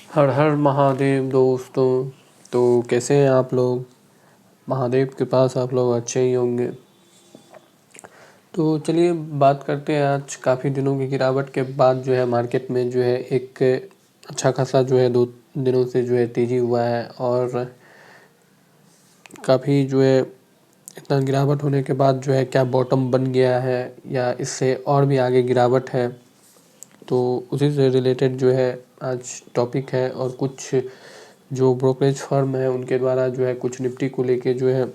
हर हर महादेव दोस्तों। तो कैसे हैं आप लोग? महादेव के पास आप लोग अच्छे ही होंगे। तो चलिए बात करते हैं। आज काफ़ी दिनों की गिरावट के बाद जो है मार्केट में जो है एक अच्छा खासा जो है 2 दिनों से जो है तेज़ी हुआ है। और काफ़ी जो है इतना गिरावट होने के बाद जो है क्या बॉटम बन गया है या इससे और भी आगे गिरावट है, तो उसी से रिलेटेड जो है आज टॉपिक है। और कुछ जो ब्रोकरेज फर्म है उनके द्वारा जो है कुछ निफ्टी को लेके जो है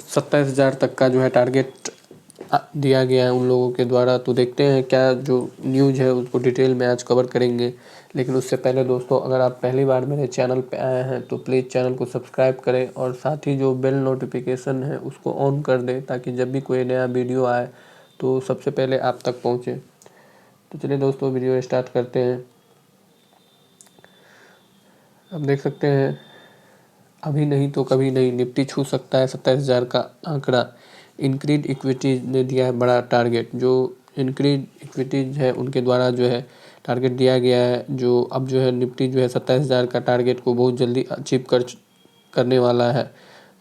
27,000 तक का जो है टारगेट दिया गया है उन लोगों के द्वारा। तो देखते हैं क्या जो न्यूज़ है उसको डिटेल में आज कवर करेंगे। लेकिन उससे पहले दोस्तों, अगर आप पहली बार मेरे चैनल पे आए हैं तो प्लीज़ चैनल को सब्सक्राइब करें और साथ ही जो बेल नोटिफिकेशन है उसको ऑन कर दें, ताकि जब भी कोई नया वीडियो आए तो सबसे पहले आप तक पहुँचे। तो चलिए दोस्तों वीडियो स्टार्ट करते हैं। अब देख सकते हैं, अभी नहीं तो कभी नहीं निफ्टी छू सकता है 27,000 का आंकड़ा। इंक्रीड इक्विटीज ने दिया है बड़ा टारगेट। जो इंक्रीड इक्विटीज है उनके द्वारा जो है टारगेट दिया गया है, जो अब जो है निफ्टी जो है 27,000 का टारगेट को बहुत जल्दी अचीव करने वाला है।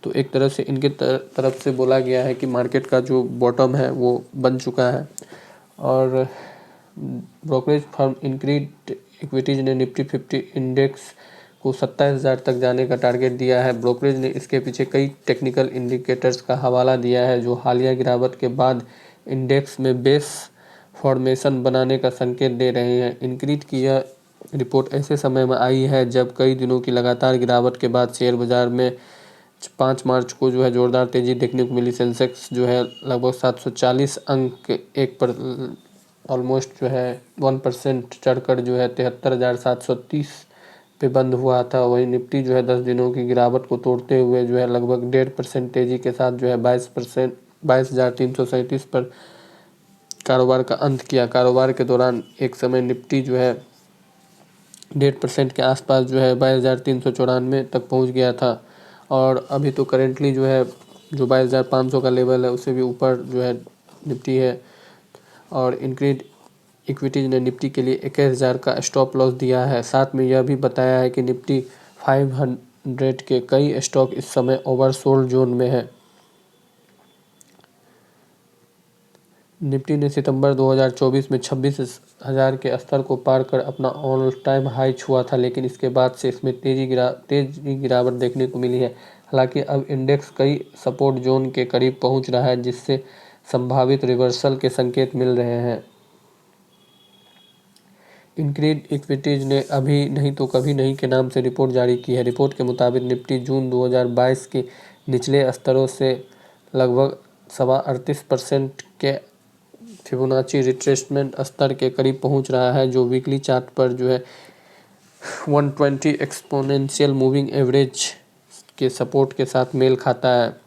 तो एक तरह से इनके तरफ से बोला गया है कि मार्केट का जो बॉटम है वो बन चुका है। और ब्रोकरेज फर्म इंक्रीड इक्विटीज ने निफ्टी 50 इंडेक्स को 27,000 तक जाने का टारगेट दिया है। ब्रोकरेज ने इसके पीछे कई टेक्निकल इंडिकेटर्स का हवाला दिया है, जो हालिया गिरावट के बाद इंडेक्स में बेस फॉर्मेशन बनाने का संकेत दे रहे हैं। इंक्रीड की यह रिपोर्ट ऐसे समय में आई है जब कई दिनों की लगातार गिरावट के बाद शेयर बाजार में 5 मार्च को जो है जोरदार तेजी देखने को मिली। सेंसेक्स जो है लगभग 740 अंक ऑलमोस्ट जो है 1% चढ़कर जो है 73,730 पे बंद हुआ था। वहीं निफ्टी जो है 10 दिनों की गिरावट को तोड़ते हुए जो है लगभग 1.5% तेजी के साथ जो है 22,337 पर कारोबार का अंत किया। कारोबार के दौरान एक समय निफ्टी जो है 1.5% के आसपास जो है 22,394 तक पहुंच गया था। और अभी तो करेंटली जो है जो 22,500 का लेवल है उससे भी ऊपर जो है निफ्टी है। और इंक्रीड इक्विटीज ने निफ्टी के लिए 21,000 का स्टॉप लॉस दिया है। साथ में यह भी बताया है कि निफ्टी 500 के कई स्टॉक इस समय ओवरसोल्ड जोन में है। निफ्टी ने सितंबर 2024 में 26,000 के स्तर को पार कर अपना ऑल टाइम हाई छुआ था, लेकिन इसके बाद से इसमें तेजी गिरावट देखने को मिली है। हालांकि अब इंडेक्स कई सपोर्ट जोन के करीब पहुंच रहा है, जिससे संभावित रिवर्सल के संकेत मिल रहे हैं। इंक्रीड इक्विटीज ने अभी नहीं तो कभी नहीं के नाम से रिपोर्ट जारी की है। रिपोर्ट के मुताबिक निफ्टी जून 2022 के निचले स्तरों से लगभग 38% के फिबोनाची रिट्रेसमेंट स्तर के करीब पहुंच रहा है, जो वीकली चार्ट पर जो है 120 एक्सपोनेंशियल मूविंग एवरेज के सपोर्ट के साथ मेल खाता है।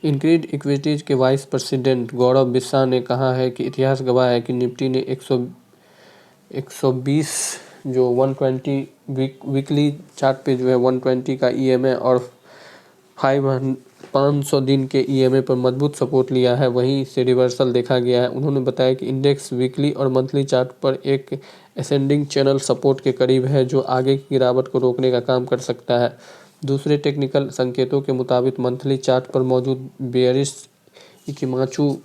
इंक्रीड इक्विटीज के वाइस प्रेसिडेंट गौरव बिस्सा ने कहा है कि इतिहास गवाह है कि निफ्टी ने 120 जो 120 वीकली चार्ट पे जो है 120 का ईएमए और 500 दिन के ईएमए पर मजबूत सपोर्ट लिया है। वहीं से रिवर्सल देखा गया है। उन्होंने बताया कि इंडेक्स वीकली और मंथली चार्ट पर एक असेंडिंग चैनल सपोर्ट के करीब है, जो आगे की गिरावट को रोकने का काम कर सकता है। दूसरे टेक्निकल संकेतों के मुताबिक मंथली चार्ट पर मौजूद बेयरिश इकिमाचू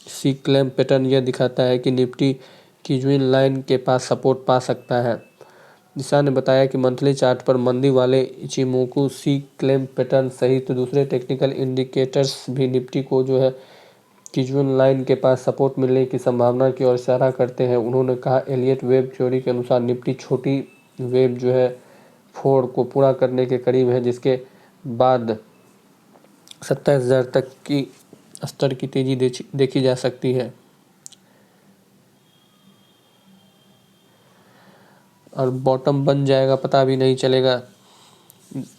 सी क्लैम पैटर्न यह दिखाता है कि निफ्टी की ज्विन लाइन के पास सपोर्ट पा सकता है। दिशा ने बताया कि मंथली चार्ट पर मंदी वाले इचिमोकू सी क्लेम पैटर्न सहित दूसरे टेक्निकल इंडिकेटर्स भी निफ्टी को जो है किजुअल लाइन के पास सपोर्ट मिलने की संभावना की ओर इशारा करते हैं। उन्होंने कहा, एलियट वेब थ्योरी के अनुसार निफ्टी छोटी वेब जो है 4 को पूरा करने के करीब है, जिसके बाद 27,000 तक की स्तर की तेजी देखी जा सकती है। और बॉटम बन जाएगा पता भी नहीं चलेगा।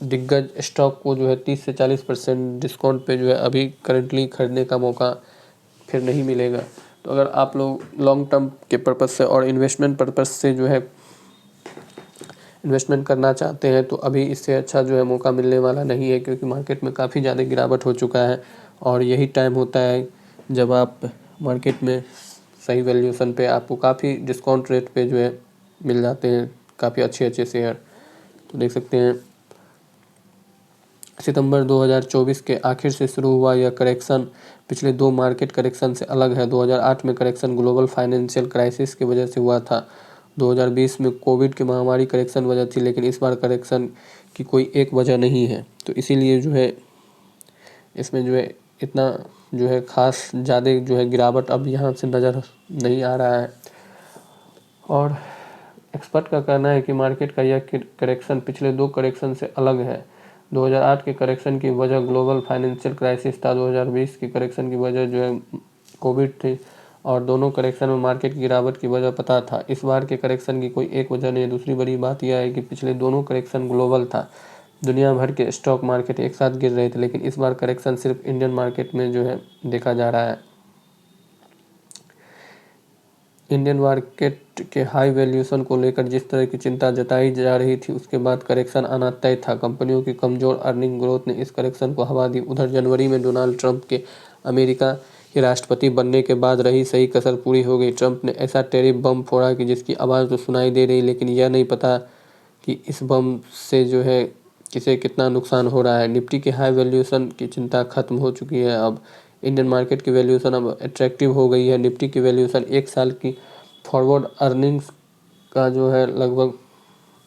दिग्गज स्टॉक को जो है 30 से 40% डिस्काउंट पे जो है अभी करंटली खरीदने का मौका फिर नहीं मिलेगा। तो अगर आप लोग लॉन्ग टर्म के पर्पज़ से और इन्वेस्टमेंट पर्पज़ से जो है इन्वेस्टमेंट करना चाहते हैं तो अभी इससे अच्छा जो है मौका मिलने वाला नहीं है, क्योंकि मार्केट में काफ़ी ज़्यादा गिरावट हो चुका है। और यही टाइम होता है जब आप मार्केट में सही वैल्यूएशन पे आपको काफ़ी डिस्काउंट रेट पे जो है मिल जाते हैं काफ़ी अच्छे शेयर। तो देख सकते हैं सितंबर 2024 के आखिर से शुरू हुआ यह करेक्शन पिछले 2 मार्केट करेक्शन से अलग है। 2008 में करेक्शन ग्लोबल फाइनेंशियल क्राइसिस की वजह से हुआ था। 2020 में कोविड की महामारी करेक्शन वजह थी, लेकिन इस बार करेक्शन की कोई एक वजह नहीं है। तो इसीलिए जो है इसमें जो है इतना जो है ख़ास ज़्यादा जो है गिरावट अब यहाँ से नज़र नहीं आ रहा है। और एक्सपर्ट का कहना है कि मार्केट का यह करेक्शन पिछले 2 करेक्शन से अलग है। 2008 के करेक्शन की वजह ग्लोबल फाइनेंशियल क्राइसिस था। 2020 की करेक्शन की वजह जो है कोविड थी, और दोनों करेक्शन में मार्केट की गिरावट की वजह पता था। इस बार के करेक्शन की कोई एक वजह नहीं है। दूसरी बड़ी बात यह है कि पिछले दोनों करेक्शन ग्लोबल था, दुनिया भर के स्टॉक मार्केट एक साथ गिर रहे थे, लेकिन इस बार करेक्शन सिर्फ इंडियन मार्केट में जो है देखा जा रहा है। इंडियन मार्केट के हाई वैल्यूएशन को लेकर जिस तरह की चिंता जताई जा रही थी, उसके बाद करेक्शन आना तय था। कंपनियों की कमजोर अर्निंग ग्रोथ ने इस करेक्शन को हवा दी। उधर जनवरी में डोनाल्ड ट्रंप के अमेरिका के राष्ट्रपति बनने के बाद रही सही कसर पूरी हो गई। ट्रंप ने ऐसा टैरिफ बम फोड़ा कि जिसकी आवाज़ तो सुनाई दे रही, लेकिन यह नहीं पता कि इस बम से जो है किसे कितना नुकसान हो रहा है। निफ्टी के हाई वैल्यूएशन की चिंता खत्म हो चुकी है। अब इंडियन मार्केट की वैल्यूएशन अब अट्रैक्टिव हो गई है। निफ्टी की वैल्यूएशन 1 साल की फॉरवर्ड अर्निंग्स का जो है लगभग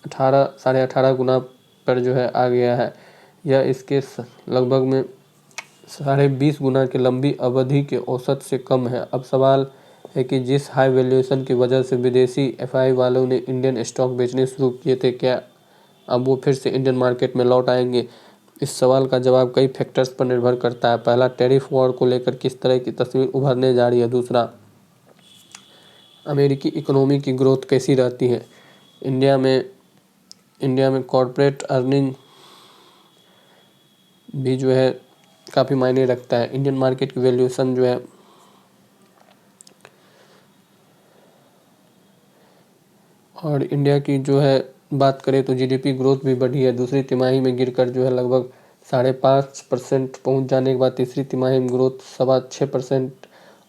18 साढ़े 18 गुना पर जो है आ गया है। यह इसके लगभग में 20.5 गुना की लंबी अवधि के औसत से कम है। अब सवाल है कि जिस हाई वैल्यूएशन की वजह से विदेशी एफआई वालों ने इंडियन स्टॉक बेचने शुरू किए थे, क्या अब वो फिर से इंडियन मार्केट में लौट आएंगे? इस सवाल का जवाब कई फैक्टर्स पर निर्भर करता है। पहला, टैरिफ वॉर को लेकर किस तरह की तस्वीर उभरने जा रही है। दूसरा, अमेरिकी इकोनॉमी की ग्रोथ कैसी रहती है। इंडिया में कॉरपोरेट अर्निंग भी जो है काफ़ी मायने रखता है। इंडियन मार्केट की वैल्यूएशन जो है और इंडिया की जो है बात करें तो जीडीपी ग्रोथ भी बढ़ी है। दूसरी तिमाही में गिरकर जो है लगभग 5.5% पहुँच जाने के बाद तीसरी तिमाही में ग्रोथ 6.25%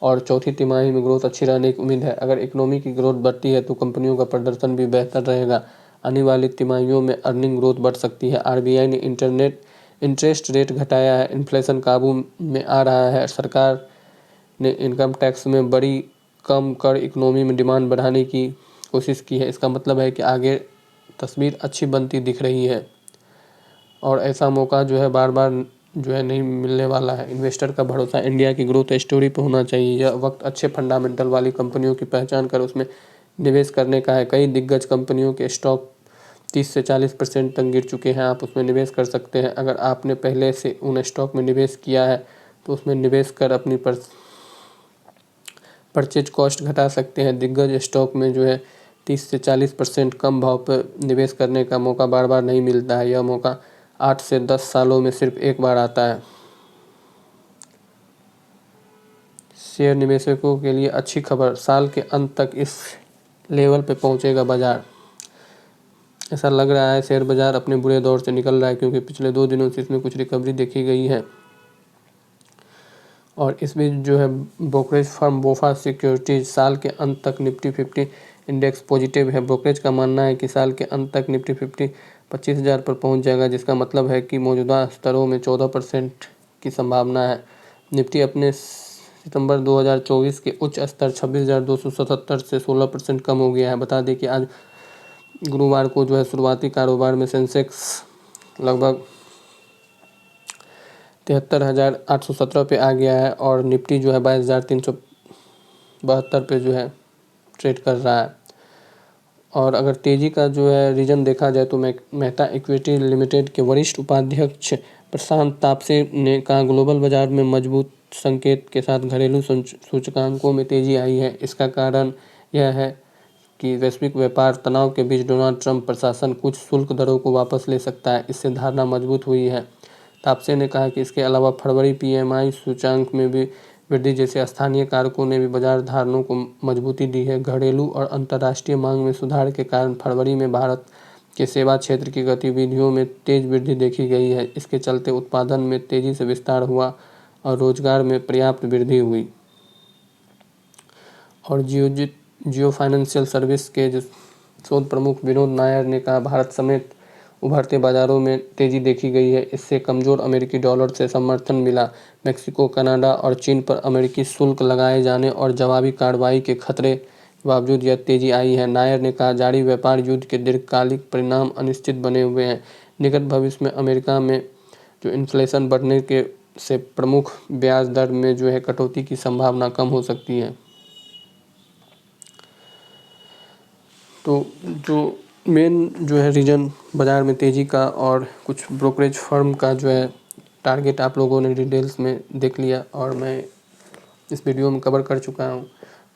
और चौथी तिमाही में ग्रोथ अच्छी रहने की उम्मीद है। अगर इकोनॉमी की ग्रोथ बढ़ती है तो कंपनियों का प्रदर्शन भी बेहतर रहेगा। आने वाली तिमाहियों में अर्निंग ग्रोथ बढ़ सकती है। आरबीआई ने इंटरेस्ट रेट घटाया है, इन्फ्लेशन काबू में आ रहा है। सरकार ने इनकम टैक्स में बड़ी कम कर इकोनॉमी में डिमांड बढ़ाने की कोशिश की है। इसका मतलब है कि आगे तस्वीर अच्छी बनती दिख रही है, और ऐसा मौका जो है बार बार जो है नहीं मिलने वाला है। इन्वेस्टर का भरोसा इंडिया की ग्रोथ स्टोरी पर होना चाहिए। यह वक्त अच्छे फंडामेंटल वाली कंपनियों की पहचान कर उसमें निवेश करने का है। कई दिग्गज कंपनियों के स्टॉक 30 से 40% तक गिर चुके हैं। आप उसमें निवेश कर सकते हैं। अगर आपने पहले से उन स्टॉक में निवेश किया है तो उसमें निवेश कर अपनी परचेज कॉस्ट घटा सकते हैं। दिग्गज स्टॉक में जो है 30 से 40% कम भाव पर निवेश करने का मौका बार बार नहीं मिलता है। यह मौका 8 से 10 सालों में सिर्फ एक बार आता है। शेयर निवेशकों के लिए अच्छी खबर, साल के अंत तक इस लेवल पे पहुंचेगा बाजार। ऐसा लग रहा है शेयर बाजार अपने बुरे दौर से निकल रहा है, क्योंकि पिछले 2 दिनों से इसमें कुछ रिकवरी देखी गई है। और इसमें जो है ब्रोकरेज फर्म बोफा सिक्योरिटीज साल के अंत तक निफ्टी 50 इंडेक्स पॉजिटिव है। ब्रोकरेज का मानना है कि साल के अंत तक निफ्टी 50 25,000 पर पहुंच जाएगा, जिसका मतलब है कि मौजूदा स्तरों में 14% की संभावना है। निफ्टी अपने सितंबर 2024 के उच्च स्तर 26,277 से 16% कम हो गया है। बता दें कि आज गुरुवार को जो है शुरुआती कारोबार में सेंसेक्स लगभग 73,817 पे आ गया है, और निफ्टी जो है 22,372 पे जो है ट्रेड कर रहा है। और अगर तेज़ी का जो है रीज़न देखा जाए तो मेहता इक्विटी लिमिटेड के वरिष्ठ उपाध्यक्ष प्रशांत तापसे ने कहा, ग्लोबल बाजार में मजबूत संकेत के साथ घरेलू सूचकांकों में तेज़ी आई है। इसका कारण यह है कि वैश्विक व्यापार तनाव के बीच डोनाल्ड ट्रंप प्रशासन कुछ शुल्क दरों को वापस ले सकता है। इससे धारणा मजबूत हुई है। तापसे ने कहा कि इसके अलावा फरवरी पीएमआई सूचांक में भी वृद्धि जैसे स्थानीय कारकों ने भी बाजार धारणों को मजबूती दी है। घरेलू और अंतर्राष्ट्रीय मांग में सुधार के कारण फरवरी में भारत के सेवा क्षेत्र की गतिविधियों में तेज वृद्धि देखी गई है। इसके चलते उत्पादन में तेजी से विस्तार हुआ और रोजगार में पर्याप्त वृद्धि हुई। और जियो फाइनेंशियल सर्विस के जो शोध प्रमुख विनोद नायर ने कहा, भारत समेत उभरते बाजारों में तेजी देखी गई है। इससे कमजोर अमेरिकी डॉलर से समर्थन मिला। मेक्सिको, कनाडा और चीन पर अमेरिकी शुल्क लगाए जाने और जवाबी कार्रवाई के खतरे के बावजूद यह तेजी आई है। नायर ने कहा, जारी व्यापार युद्ध के दीर्घकालिक परिणाम अनिश्चित बने हुए हैं। निकट भविष्य में अमेरिका में जो इन्फ्लेशन बढ़ने के से प्रमुख ब्याज दर में जो है कटौती की संभावना कम हो सकती है। तो जो मेन जो है रीज़न बाज़ार में तेज़ी का और कुछ ब्रोकरेज फर्म का जो है टारगेट आप लोगों ने डिटेल्स में देख लिया और मैं इस वीडियो में कवर कर चुका हूँ।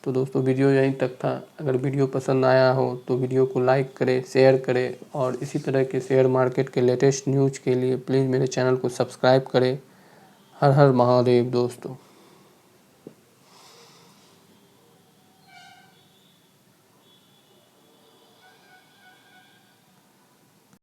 तो दोस्तों वीडियो यहीं तक था। अगर वीडियो पसंद आया हो तो वीडियो को लाइक करें, शेयर करें और इसी तरह के शेयर मार्केट के लेटेस्ट न्यूज़ के लिए प्लीज़ मेरे चैनल को सब्सक्राइब करें। हर हर महादेव दोस्तों।